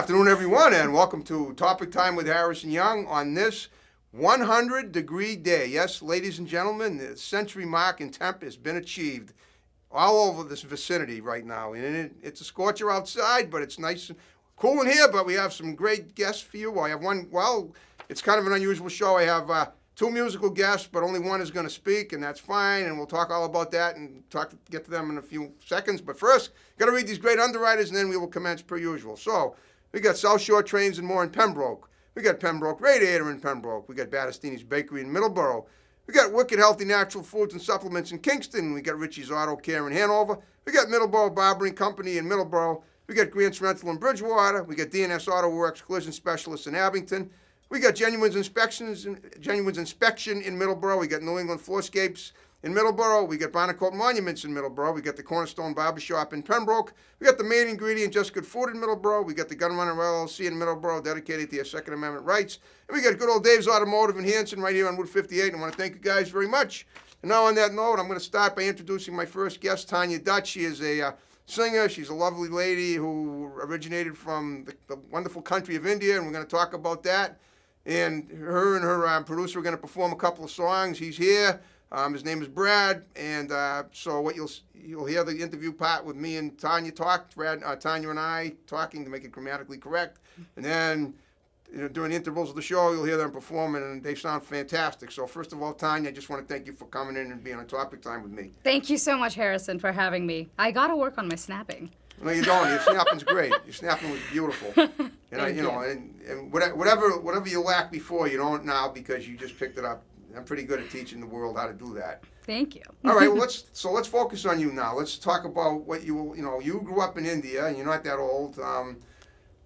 afternoon, everyone, and welcome to Topic Time with Harrison Young on this 100-degree day. Yes, ladies and gentlemen, the century mark in temp has been achieved all over this vicinity right now. And it's a scorcher outside, but it's nice and cool in here, but we have some great guests for you. I have one, well, it's kind of an unusual show. I have two musical guests, but only one is going to speak, and that's fine, and we'll talk all about that and get to them in a few seconds. But first, got to read these great underwriters, and then we will commence per usual. So, we got South Shore Trains and More in Pembroke. We got Pembroke Radiator in Pembroke. We got Battistini's Bakery in Middleborough. We got Wicked Healthy Natural Foods and Supplements in Kingston. We got Richie's Auto Care in Hanover. We got Middleborough Barbering Company in Middleborough. We got Grant's Rental in Bridgewater. We got DNS Auto Works Collision Specialists in Abington. We got Genuine's Inspection in Middleborough. We got New England Floorscapes in Middleborough. We got Barnacote Monuments in Middleborough. We got the Cornerstone Barbershop in Pembroke. We got the Main Ingredient Just Good Food in Middleborough. We got the Gunrunner LLC in Middleborough, dedicated to your Second Amendment rights. And we got good old Dave's Automotive in Hanson right here on Route 58. And I want to thank you guys very much. And now on that note, I'm going to start by introducing my first guest, Tanya Dutch. She is a singer. She's a lovely lady who originated from the wonderful country of India, and we're going to talk about that. And her producer are going to perform a couple of songs. He's here. His name is Brad, and so what you'll hear the interview part with me and Tanya talk. Tanya and I talking to make it grammatically correct, and then during the intervals of the show, you'll hear them performing, and they sound fantastic. So first of all, Tanya, I just want to thank you for coming in and being on Topic Time with me. Thank you so much, Harrison, for having me. I got to work on my snapping. No, you don't. Your snapping's great. Your snapping was beautiful. And and whatever you lacked before, you don't now because you just picked it up. I'm pretty good at teaching the world how to do that. Thank you. All right. Well, let's focus on you now. Let's talk about what you grew up in India, and you're not that old.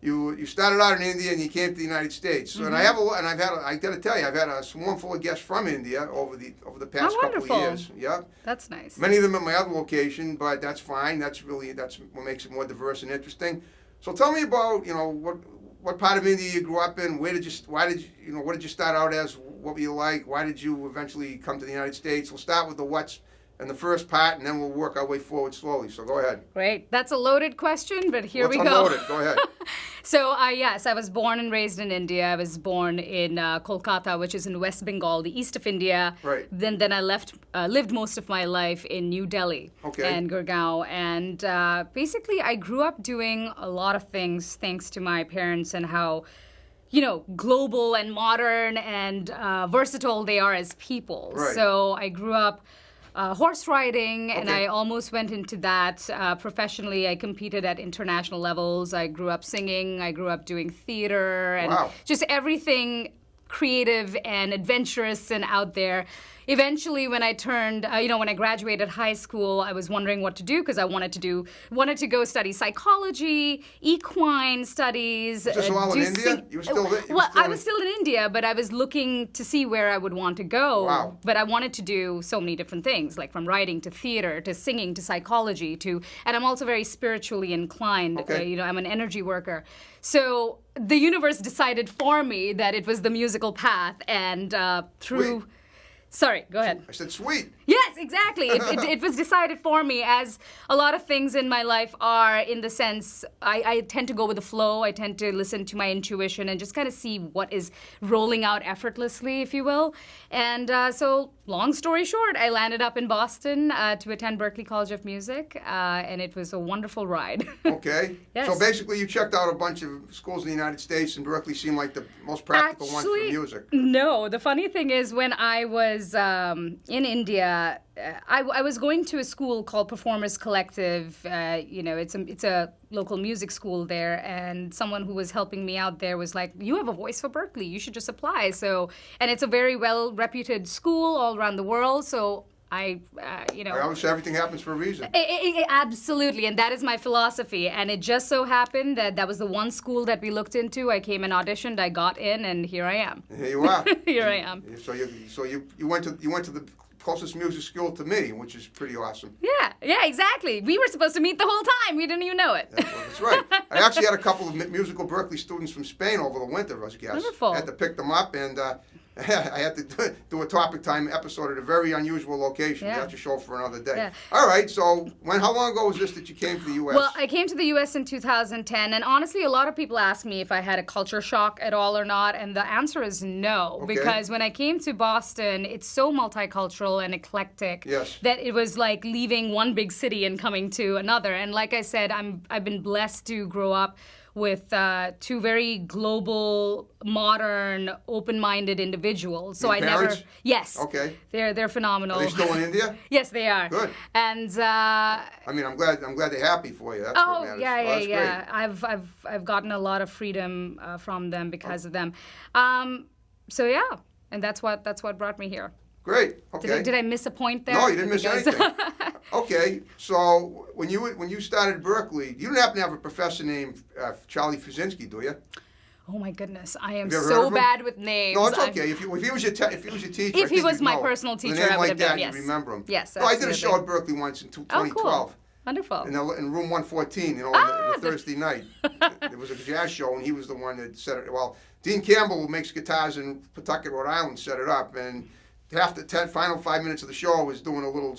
You started out in India and you came to the United States. So, Mm-hmm. I got to tell you, I've had a swarm full of guests from India over the past couple of years. Yeah. That's nice. Many of them at my other location, but that's fine. That's what makes it more diverse and interesting. So tell me about what part of India you grew up in. What did you start out as? What were you like? Why did you eventually come to the United States? We'll start with the what's in the first part, and then we'll work our way forward slowly. So go ahead. Great. That's a loaded question, but here we go. Unloaded. Go ahead. So, yes, I was born and raised in India. I was born in Kolkata, which is in West Bengal, the east of India. Right. Then I lived most of my life in New Delhi and Gurgaon. And basically, I grew up doing a lot of things thanks to my parents and how global and modern and versatile they are as people. Right. So I grew up horse riding, and I almost went into that professionally. I competed at international levels. I grew up singing. I grew up doing theater and just everything creative and adventurous and out there. Eventually, when I turned, when I graduated high school, I was wondering what to do because I wanted to go study psychology, equine studies. Was this all in India? You were still there? I was still in India, but I was looking to see where I would want to go. Wow. But I wanted to do so many different things, like from writing to theater to singing to psychology and I'm also very spiritually inclined. Okay. I'm an energy worker. So the universe decided for me that it was the musical path, and through. Wait. Sorry, go ahead. I said sweet. Yes, exactly. It was decided for me, as a lot of things in my life are, in the sense I tend to go with the flow. I tend to listen to my intuition and just kind of see what is rolling out effortlessly, if you will. And so, long story short, I landed up in Boston to attend Berklee College of Music, and it was a wonderful ride. Okay. Yes. So basically you checked out a bunch of schools in the United States, and Berklee seemed like the most practical one for music. No. The funny thing is, when I was in India, I was going to a school called Performers Collective. It's a local music school there, and someone who was helping me out there was like, "You have a voice for Berklee. You should just apply." So, and it's a very well-reputed school all around the world. So Obviously, everything happens for a reason. Absolutely, and that is my philosophy. And it just so happened that was the one school that we looked into. I came and auditioned, I got in, and here I am. Here you are. Here I am. So you went to the closest music school to me, which is pretty awesome. Yeah, exactly. We were supposed to meet the whole time. We didn't even know it. That's right. I actually had a couple of musical Berklee students from Spain over the winter, I guess. Wonderful. I had to pick them up, and I had to do a Topic Time episode at a very unusual location. Yeah. That's a show for another day. Yeah. All right, so how long ago was this that you came to the U.S.? Well, I came to the U.S. in 2010, and honestly, a lot of people ask me if I had a culture shock at all or not, and the answer is no. Okay. Because when I came to Boston, it's so multicultural and eclectic Yes. that it was like leaving one big city and coming to another. And like I said, I've been blessed to grow up with two very global, modern, open-minded individuals. So Your I parents? never. Yes. Okay. They're phenomenal. Are they still in India? Yes, they are. Good. And I mean, I'm glad they're happy for you. That's what oh matters. yeah, Well, yeah, that's great. yeah. I've gotten a lot of freedom from them because of them. So yeah, and that's what brought me here. Great. Okay. Did I miss a point there? No, you didn't miss Because- anything. Okay, so when you started Berkeley, you didn't happen to have a professor named Charlie Fuzinski, do you? Oh my goodness, I am Have you ever heard so of him? bad with names. No, it's I'm- okay. If he was your teacher, If he was you'd my know. personal With a teacher, name I would like have that, known, you'd yes. remember him. Yes, No, I did a show absolutely. at Berkeley once in Oh, 2012. cool. Wonderful. In room 114, in Ah, the Thursday night. There was a jazz show, and he was the one that set it. Well, Dean Campbell, who makes guitars in Pawtucket, Rhode Island, set it up, and half the final 5 minutes of the show was doing a little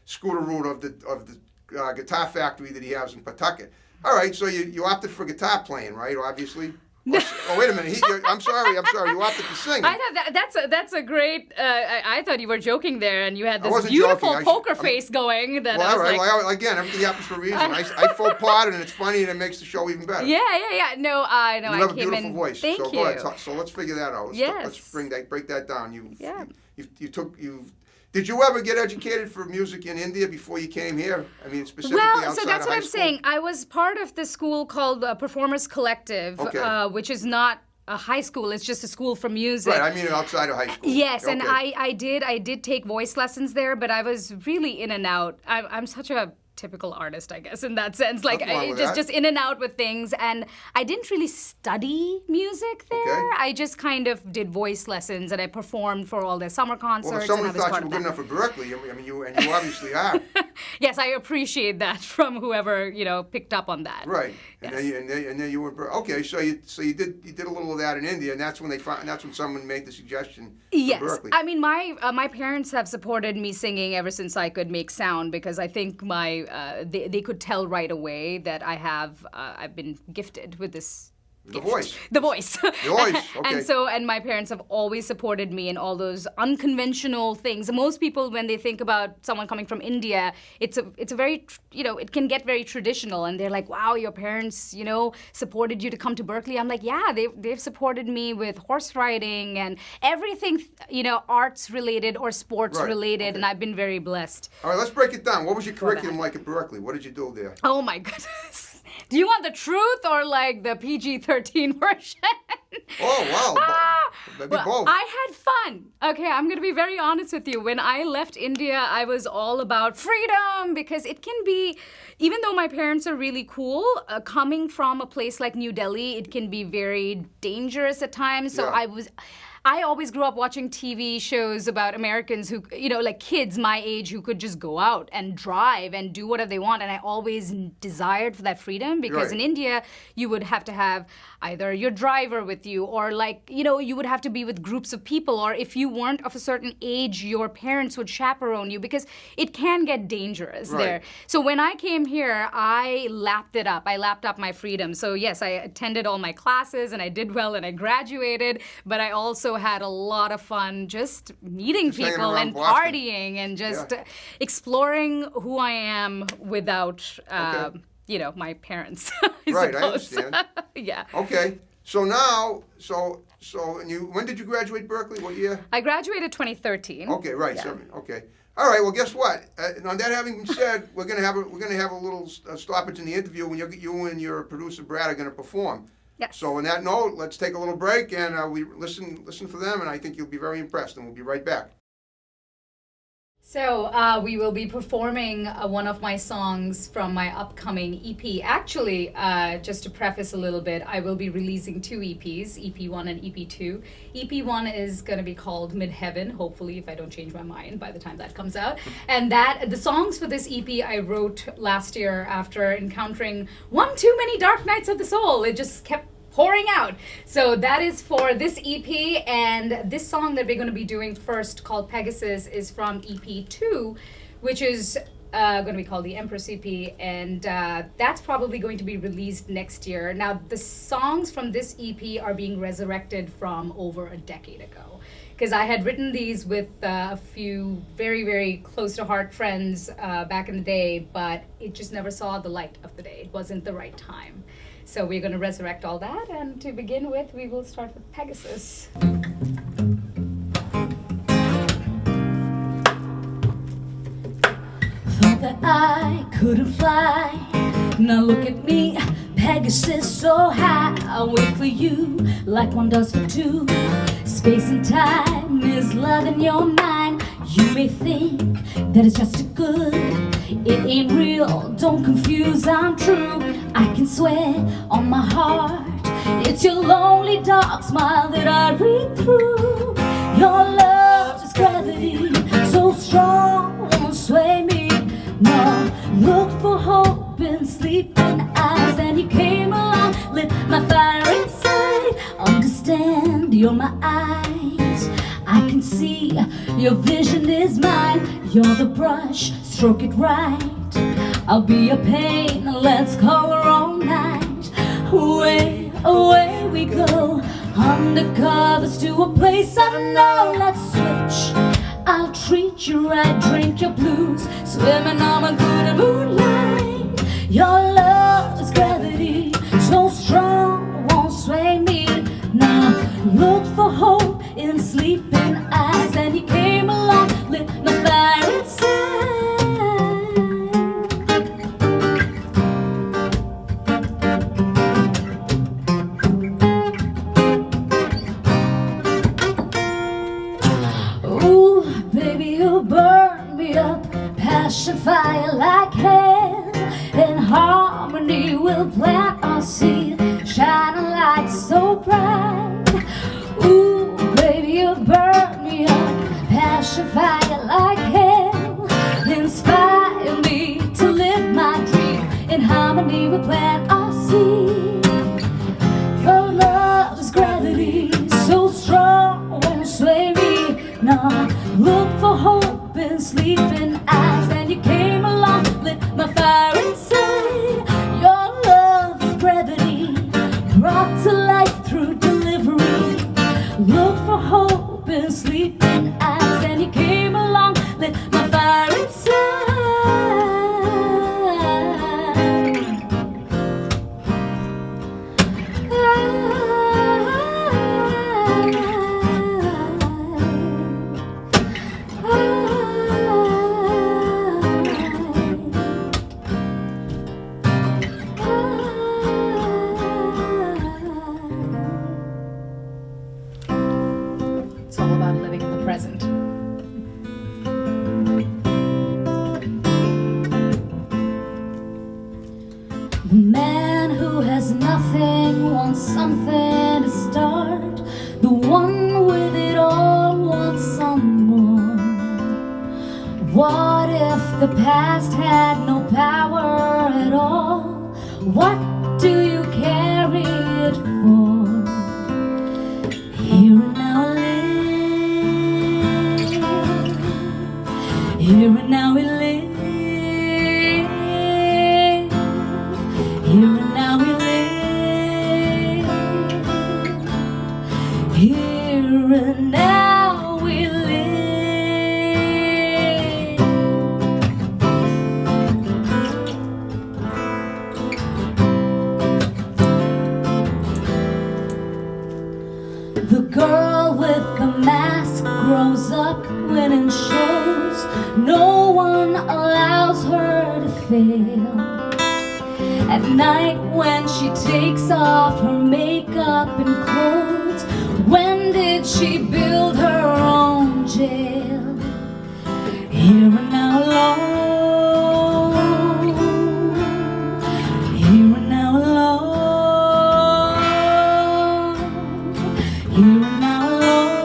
scooter route of the guitar factory that he has in Pawtucket. All right, so you opted for guitar playing, right? Obviously. Oh, wait a minute. I'm sorry. You opted for singing. I thought that's a great. I thought you were joking there, and you had this wasn't beautiful joking. poker face going. That Well, I all was right. like, Well, again, everything happens for a reason. I faux pas and it's funny, and it makes the show even better. yeah. No, I know. You I have a came beautiful in. voice. Thank so you. Go ahead. So let's figure that out. Let's Yes. break that down. Yeah. Did you ever get educated for music in India before you came here? I mean, specifically Well, outside so that's of what high I'm school? saying. I was part of the school called Performers Collective, Okay. which is not a high school. It's just a school for music. Right. I mean, outside of high school. Yes, and Okay. I did take voice lessons there, but I was really in and out. I'm such a typical artist, I guess, in that sense. Like Nothing wrong with that. just in and out with things, and I didn't really study music there. Okay. I just kind of did voice lessons, and I performed for all their summer concerts. Well, if and someone I was thought part you were of good that. enough for Berkeley, I mean, you obviously are. Yes, I appreciate that from whoever picked up on that. Right. And Yes. then you were okay. So you did a little of that in India, and that's when someone made the suggestion for Yes, Berkeley. I mean my parents have supported me singing ever since I could make sound, because I think they could tell right away that I've been gifted with this. The voice. The voice. The voice, okay. And my parents have always supported me in all those unconventional things. Most people, when they think about someone coming from India, it's a very, it can get very traditional, and they're like, wow, your parents, supported you to come to Berkeley. I'm like, yeah, they've supported me with horse riding and everything, arts related or sports Right, related, okay. and I've been very blessed. All right, let's break it down. What was your Go ahead. curriculum like at Berkeley? What did you do there? Oh my goodness. Do you want the truth or like the PG-13 version? Oh, wow. Maybe Well, both. I had fun. Okay, I'm going to be very honest with you. When I left India, I was all about freedom, because it can be, even though my parents are really cool, coming from a place like New Delhi, it can be very dangerous at times. So Yeah. I always grew up watching TV shows about Americans who, like kids my age who could just go out and drive and do whatever they want. And I always desired for that freedom, because Right. in India, you would have to have either your driver with you, or you would have to be with groups of people. Or if you weren't of a certain age, your parents would chaperone you, because it can get dangerous Right. there. So when I came here, I lapped it up. I lapped up my freedom. So yes, I attended all my classes and I did well and I graduated, but I also had a lot of fun just meeting Just hanging people around and Boston. partying and just Yeah. exploring who I am without, Okay. my parents. Right, I suppose. understand. Yeah. Okay. So now, when did you graduate Berkeley? What year? I graduated 2013. Okay, right. Yeah. Okay. All right. Well, guess what? Now that having been said, we're gonna have a little stoppage in the interview when you and your producer Brad are gonna perform. Yes. So on that note, let's take a little break and we listen for them, and I think you'll be very impressed. And we'll be right back. So we will be performing one of my songs from my upcoming EP. Actually, just to preface a little bit, I will be releasing 2 EPs, EP1 and EP2. EP1 is going to be called Midheaven, hopefully, if I don't change my mind by the time that comes out. And the songs for this EP I wrote last year after encountering one too many dark nights of the soul. It just kept pouring out. So that is for this EP, and this song that we're going to be doing first, called Pegasus, is from EP 2, which is going to be called the Empress EP, and that's probably going to be released next year. Now, the songs from this EP are being resurrected from over a decade ago, because I had written these with a few very, very close to heart friends back in the day, but it just never saw the light of the day. It wasn't the right time. So we're going to resurrect all that, and to begin with, we will start with Pegasus. Thought that I couldn't fly. Now look at me, Pegasus so high. I wait for you like one does for two. Space and time is love in your mind. You may think that it's just too good. It ain't real, don't confuse, I'm true. I can swear on my heart, it's your lonely dark smile that I read through. Your love is gravity, so strong, won't sway me. No, look for hope in sleeping eyes, and you came along, lit my fire inside. Understand, you're my eyes, I can see, your vision is mine. You're the brush, stroke it right. I'll be your pain, let's color all night. Away, away we go, undercovers to a place I don't know. Let's switch, I'll treat you right, drink your blues, swimming on my good moonlight. Your love is gravity, so strong, won't sway me. Now look for hope in sleeping eyes, and you came along, lit my fire inside. Ooh, baby, you burn me up, passion fire like hell. In harmony we'll plant our seed, shining light so bright. Ooh, baby, you burn me up, passion fire like hell. Inspire me to live my dream, in harmony we plant our seed. Your love is gravity, so strong, won't sway me. Now look for hope in sleeping eyes, and you came along, lit my fire inside. Your love is gravity, brought to life through delivery. Look for hope in sleeping eyes, and you came along, lit my fire inside. It's all about living in the present. The man who has nothing wants something to start. The one with it all wants some more. What if the past had no power at all? What do you carry it for? Here and now I live. Here and now we live. Here and now we live. Here and now we live. The girl with the mask grows up winning shows. No one allows her to fail. At night when she takes off her makeup and clothes, when did she build her own jail? Here and now alone. Here and now alone. Here and now alone.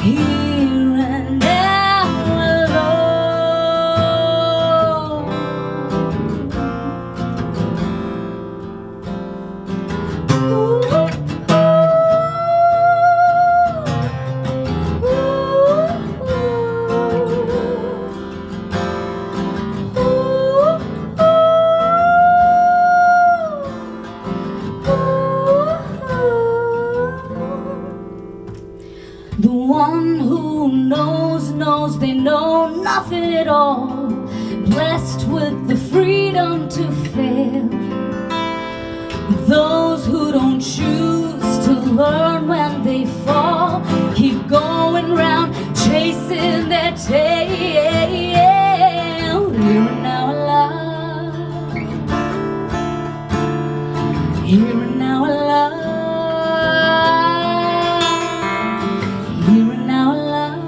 Here and now alone. all, blessed with the freedom to fail. Those who don't choose to learn when they fall keep going round chasing their tail. Here and now alive, here and now alive, here and now alive,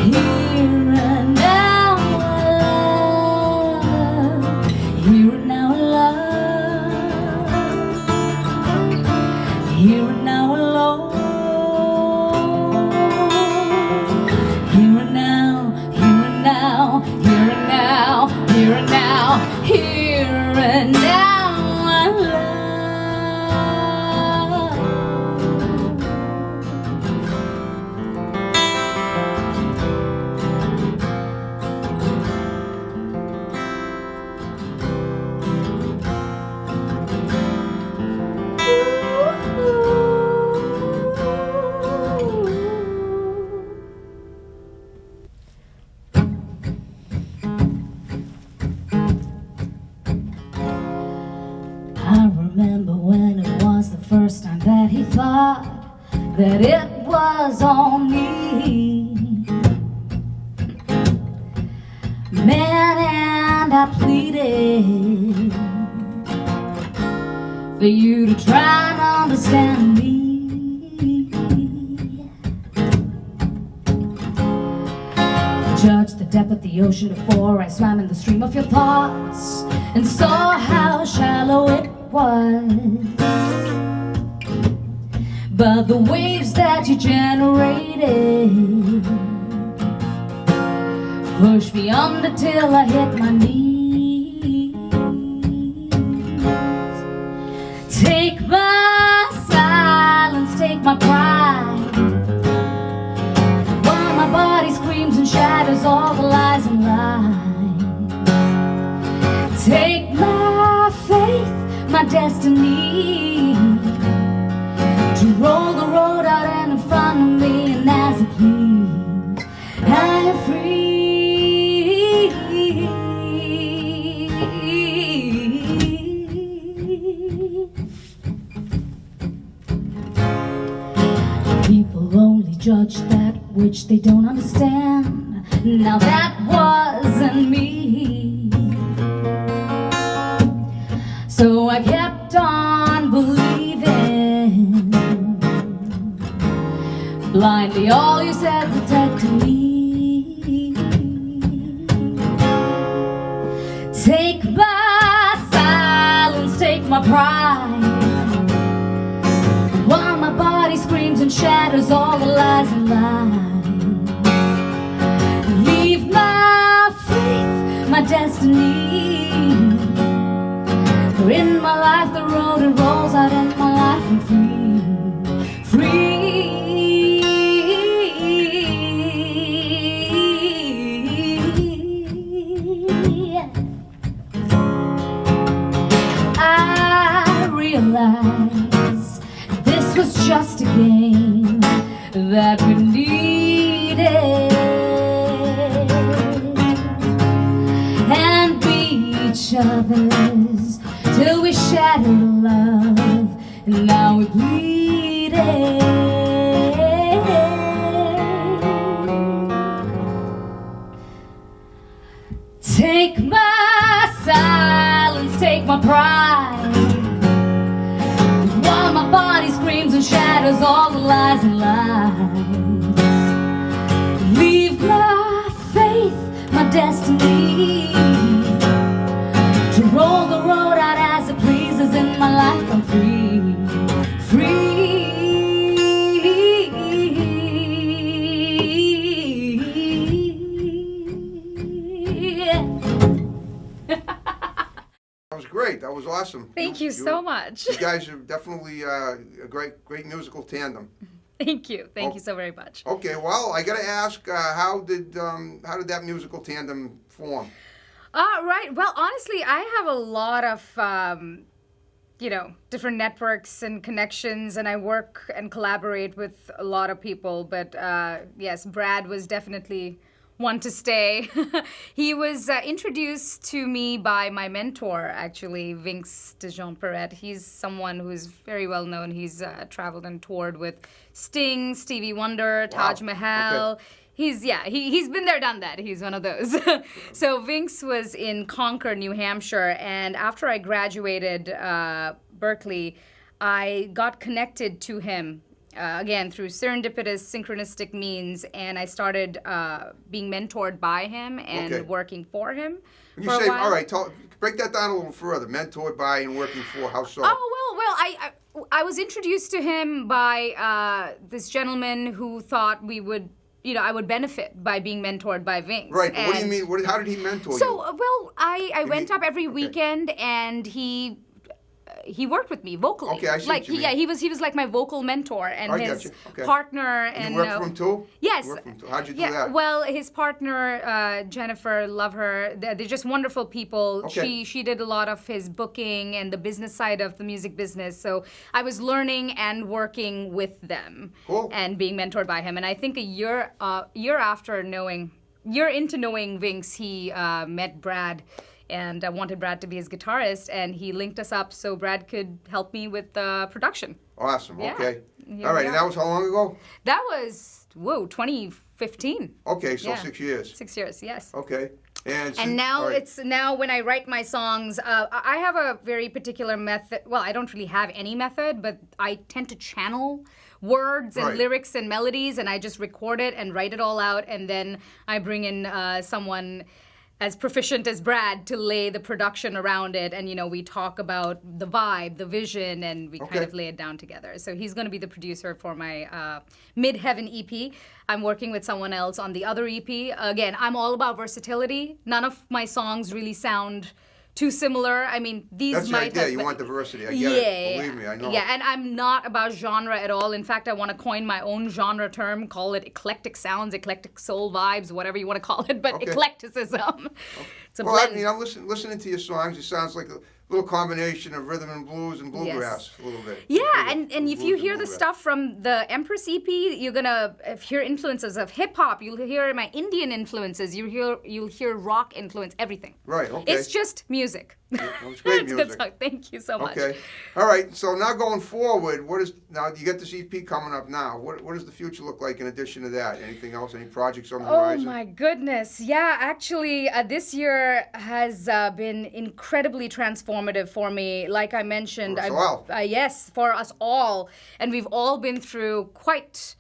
here and now alive, here and now alive, here and now alone, here and now, here and now, here and now, here and now, here and now alive. I remember when it was the first time that he thought that it was on me. Man, and I pleaded for you to try and understand me. Judge the depth of the ocean before I swam in the stream of your thoughts and saw how shallow it was. But the waves that you generated pushed me under till I hit my knees. Take my silence, take my pride, while my body screams and shatters all the lies and lies. Take my faith, my destiny, to roll the road out and in front of me, and as it please, I am free. People only judge that which they don't understand. Now that wasn't me. So I kept on believing blindly all you said was dead to me. Take my silence, take my pride, while my body screams and shatters all the lies and lies. Leave my faith, my destiny, for in my life the road it rolls out, and my life I'm free, free. I realized this was just a game that we needed, and be each other's till we shattered love, and now we're bleeding. Take my silence, take my pride, while my body screams and shatters all the lies and lies. Leave my faith, my destiny, to roll the road out as it pleases. In my life I'm free, free. That was great. That was awesome. Thank you so much. You guys are definitely a great musical tandem. Thank you. Thank you so very much. Okay, well, I got to ask, how did that musical tandem form? Right. Well, honestly, I have a lot of different networks and connections, and I work and collaborate with a lot of people. But yes, Brad was definitely one to stay. He was introduced to me by my mentor, actually, Vince de Jean Perret. He's someone who's very well known. He's traveled and toured with Sting, Stevie Wonder, Taj Mahal. Okay. He's been there, done that. He's one of those. So Vince was in Concord, New Hampshire, and after I graduated Berkeley, I got connected to him, again, through serendipitous, synchronistic means, and I started being mentored by him and working for him. When you say, all right, break that down a little further. Mentored by and working for, how so? Well, I was introduced to him by this gentleman who thought I would benefit by being mentored by Vince. Right, but what do you mean? How did he mentor you? So, well, I went up every weekend, and he worked with me vocally. Okay, I see what you mean. He was like my vocal mentor and his Okay. partner. And you worked for him too? Yes. You worked for him too. How'd you do that? Well, his partner Jennifer, love her. They're just wonderful people. Okay. She did a lot of his booking and the business side of the music business. So I was learning and working with them. Cool. And being mentored by him. And I think a year into knowing Vince, he met Brad. And I wanted Brad to be his guitarist, and he linked us up so Brad could help me with the production. Awesome. Yeah. Okay. All right. And that was how long ago? That was 2015. Okay, so Yeah. 6 years. 6 years, yes. Okay. And now now when I write my songs, I have a very particular method. Well, I don't really have any method, but I tend to channel words and lyrics and melodies, and I just record it and write it all out, and then I bring in someone as proficient as Brad to lay the production around it, and we talk about the vibe, the vision, and we kind of lay it down together. So he's going to be the producer for my Mid-Heaven EP. I'm working with someone else on the other EP. Again, I'm all about versatility. None of my songs really sound too similar. I mean, these That's might the idea. have... You want diversity. I get it. Believe me, I know. Yeah, and I'm not about genre at all. In fact, I want to coin my own genre term, call it eclectic sounds, eclectic soul vibes, whatever you want to call it, but eclecticism. It's a blend. I mean, I'm listening to your songs. It sounds like a little combination of rhythm and blues and bluegrass a little bit. Yeah, and if you hear the stuff from the Empress EP, you're gonna hear influences of hip hop. You'll hear my Indian influences. You'll hear rock influence. Everything. Right. Okay. It's just music. That was great It's music. a good song. Thank you so much. Okay. All right. So now going forward, now you get this EP coming up now. What does the future look like in addition to that? Anything else? Any projects on the horizon? Oh my goodness. Yeah, actually, this year has been incredibly transformative for me. Like I mentioned, For us all. Yes, for us all, and we've all been through quite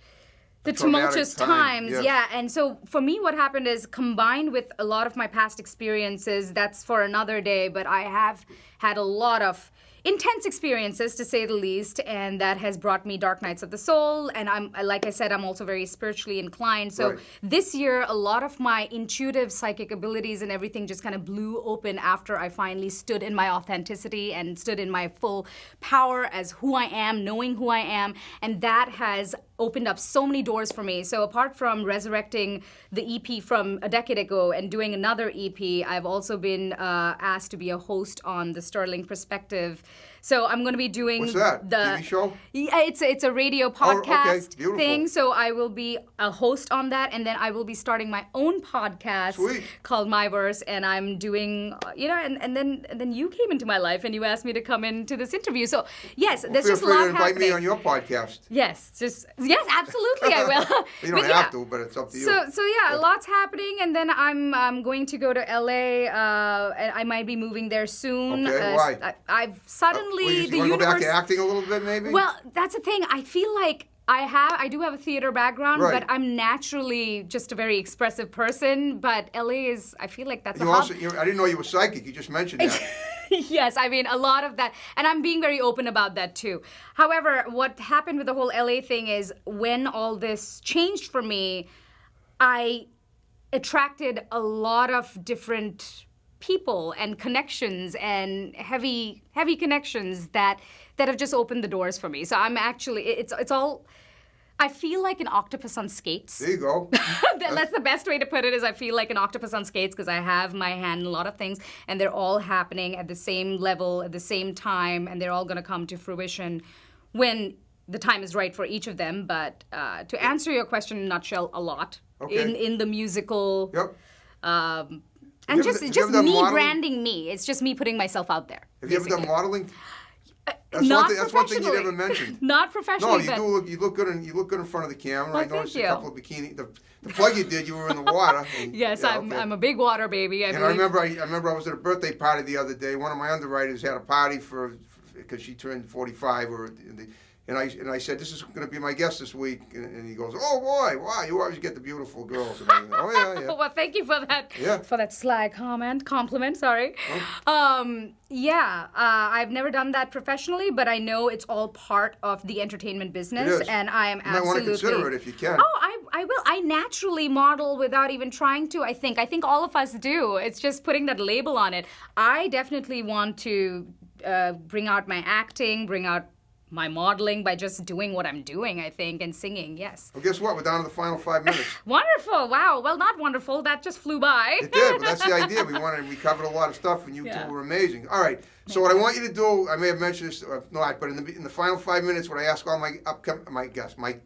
the tumultuous times. Yes. Yeah, and so for me what happened is, combined with a lot of my past experiences, that's for another day, but I have had a lot of intense experiences, to say the least, and that has brought me dark nights of the soul. And like I said, I'm also very spiritually inclined. So this year, a lot of my intuitive psychic abilities and everything just kind of blew open after I finally stood in my authenticity and stood in my full power as who I am, knowing who I am, and that has opened up so many doors for me. So apart from resurrecting the EP from a decade ago and doing another EP, I've also been asked to be a host on the Sterling Perspective. So I'm going to be doing What's that? TV show? Yeah, it's a radio podcast Beautiful. thing. So I will be a host on that, and then I will be starting my own podcast called My Verse, and I'm doing and then you came into my life and you asked me to come into this interview. So yes, there's just a lot happening. Feel free to invite me on your podcast. Yes, absolutely I will. You don't have to, but it's up to you. So yeah, lots happening, and then I'm going to go to LA. And I might be moving there soon. Okay, why? I've suddenly you the want to universe. go back to acting a little bit, maybe? Well, that's the thing. I feel like I do have a theater background, Right. but I'm naturally just a very expressive person. But LA is, I feel like that's a hub. Also, I didn't know you were psychic. You just mentioned that. Yes, I mean, a lot of that. And I'm being very open about that, too. However, what happened with the whole LA thing is, when all this changed for me, I attracted a lot of different people and connections and heavy connections that have just opened the doors for me. So I'm actually, it's all I feel like an octopus on skates. There you go. That's the best way to put it, is I feel like an octopus on skates because I have my hand in a lot of things and they're all happening at the same level, at the same time, and they're all going to come to fruition when the time is right for each of them. But to answer your question in a nutshell, a lot. Okay. In the musical. Yep. And Have you just ever done me modeling? branding me. It's just me putting myself out there. Have you ever done basically. modeling? Not That's one thing you professionally. never mentioned. Not No, professionally, you but do look. You look good. You look good in front of the camera. Well, I noticed thank a you. couple of bikini. The plug you did, you were in the water. And, yes, yeah, I'm okay. a big water baby. I And believe. I remember I was at a birthday party the other day. One of my underwriters had a party because she turned 45, and I said, this is going to be my guest this week, and he goes, oh boy, wow, you always get the beautiful girls. And I go, oh yeah. Well, thank you for that. Yeah. For that sly compliment. Sorry. Oh. I've never done that professionally, but I know it's all part of the entertainment business, It is. and I am You might want absolutely. to consider it if you can. Oh, I will. I naturally model without even trying to. I think all of us do. It's just putting that label on it. I definitely want to bring out my acting, bring out my modeling by just doing what I'm doing, I think, and singing, yes. Well, guess what? We're down to the final 5 minutes. Wonderful. Wow. Well, not wonderful. That just flew by. It did, but that's the idea. We covered a lot of stuff, and you Yeah. two were amazing. All right. So what I want you to do, I may have mentioned this, not, but in the final 5 minutes, what I ask all my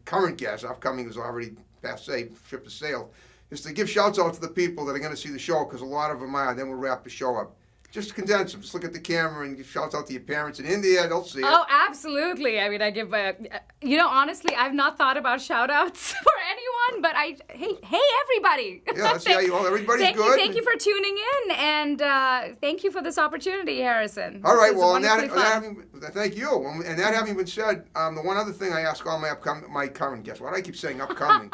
current guests, upcoming is already passé, ship has sailed, is to give shouts out to the people that are going to see the show, because a lot of them are. Then we'll wrap the show up. Just condense them. Just look at the camera and give shouts out to your parents in India. They'll see it. Oh, absolutely. I mean, I give, honestly, I've not thought about shout outs for anyone, but hey, everybody. Yeah, that's everybody's thank good. Thank you for tuning in, and thank you for this opportunity, Harrison. All right, This is well, and wonderfully fun. thank you. And that having been said, the one other thing I ask all my current guests, why do I keep saying upcoming?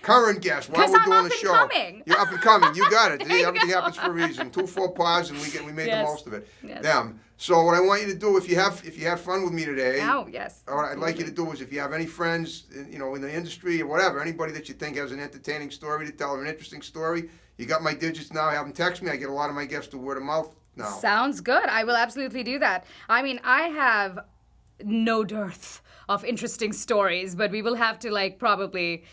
Current guests, while 'Cause we're I'm doing up the and show. coming. You're up and coming. You got it. There you Everything go. happens for a reason. 2 4 pause, and we made the Yes. most of it. Yes. Them. So what I want you to do, if you had fun with me today, Oh, yes. what I'd like you to do is, if you have any friends, in the industry or whatever, anybody that you think has an entertaining story to tell or an interesting story, you got my digits now. Have them text me. I get a lot of my guests to word of mouth now. Sounds good. I will absolutely do that. I mean, I have no dearth of interesting stories, but we will have to probably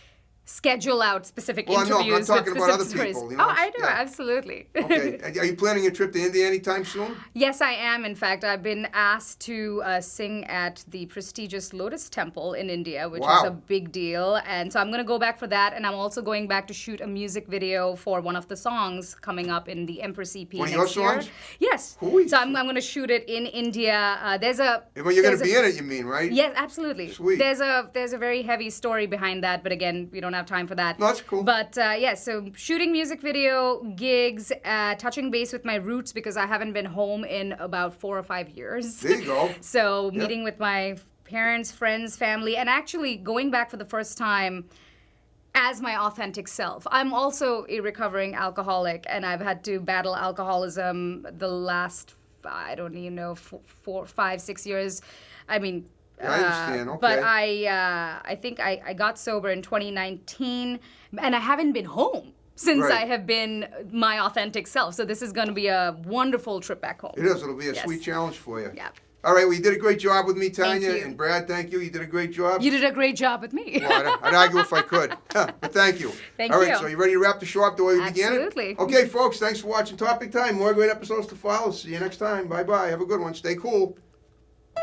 schedule out specific Well, no, I'm interviews talking with about specific other stories. people, Oh, I do, yeah. absolutely. Okay. Are you planning a trip to India anytime soon? Yes, I am. In fact, I've been asked to sing at the prestigious Lotus Temple in India, which Wow. is a big deal. And so I'm going to go back for that. And I'm also going back to shoot a music video for one of the songs coming up in the Empress EP One of next your year. songs? Yes. Cool. So I'm going to shoot it in India. Well, you're going there's to be in it, you mean, right? Yes, absolutely. Sweet. There's a very heavy story behind that, but again, we don't have time for that. No, that's cool. But so shooting music video, gigs, touching base with my roots because I haven't been home in about 4 or 5 years. There you go. So meeting with my parents, friends, family, and actually going back for the first time as my authentic self. I'm also a recovering alcoholic, and I've had to battle alcoholism the last, I don't even know, 4, 5, 6 years. I mean, I understand, okay. But I think I got sober in 2019, and I haven't been home since Right. I have been my authentic self. So this is going to be a wonderful trip back home. It is. It'll be a Yes. sweet challenge for you. Yeah. All right. Well, you did a great job with me, Tanya. you. And Brad, thank you. You did a great job. You did a great job with me. Well, I'd argue if I could. But thank you. Thank All right. you. So you ready to wrap the show up the way we began it? Absolutely. Okay, folks. Thanks for watching Topic Time. More great episodes to follow. See you next time. Bye-bye. Have a good one. Stay cool.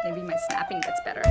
Maybe my snapping gets better.